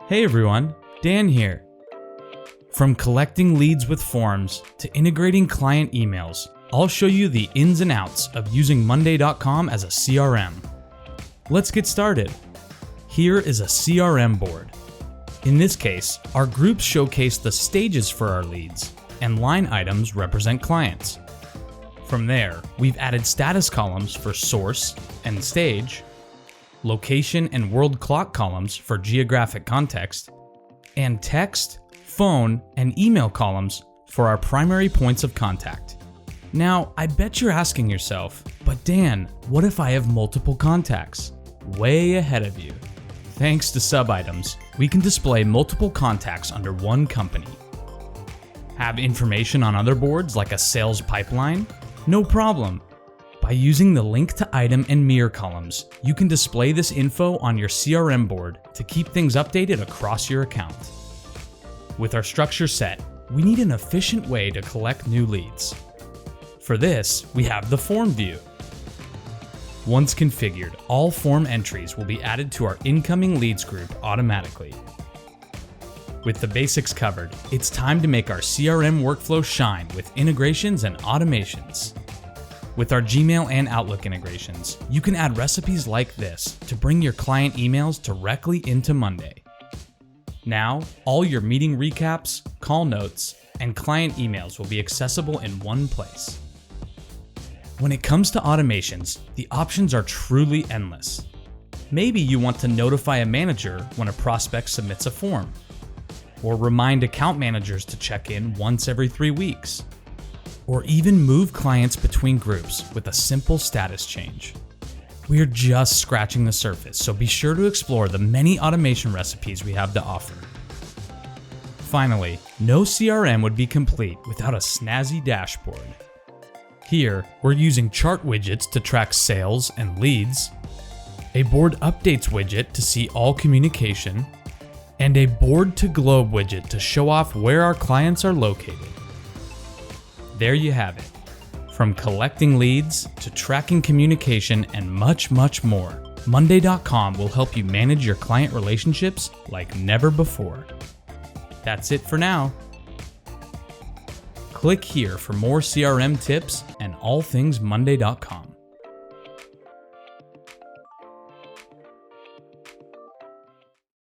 Hey everyone, Dan here. From collecting leads with forms to integrating client emails, I'll show you the ins and outs of using monday.com as a CRM. Let's get started. Here is a CRM board. In this case, our groups showcase the stages for our leads, and line items represent clients. From there, we've added status columns for source and stage, location and world clock columns for geographic context, and text, phone, and email columns for our primary points of contact. Now, I bet you're asking yourself, but Dan, what if I have multiple contacts? Way ahead of you. Thanks to sub-items, we can display multiple contacts under one company. Have information on other boards like a sales pipeline? No problem. By using the link to item and mirror columns, you can display this info on your CRM board to keep things updated across your account. With our structure set, we need an efficient way to collect new leads. For this, we have the form view. Once configured, all form entries will be added to our incoming leads group automatically. With the basics covered, it's time to make our CRM workflow shine with integrations and automations. With our Gmail and Outlook integrations, you can add recipes like this to bring your client emails directly into Monday. Now, all your meeting recaps, call notes, and client emails will be accessible in one place. When it comes to automations, the options are truly endless. Maybe you want to notify a manager when a prospect submits a form, or remind account managers to check in once every 3 weeks, or even move clients between groups with a simple status change. We're just scratching the surface, so be sure to explore the many automation recipes we have to offer. Finally, no CRM would be complete without a snazzy dashboard. Here, we're using chart widgets to track sales and leads, a board updates widget to see all communication, and a board to globe widget to show off where our clients are located. There you have it. From collecting leads to tracking communication and much, much more, monday.com will help you manage your client relationships like never before. That's it for now. Click here for more CRM tips and all things monday.com.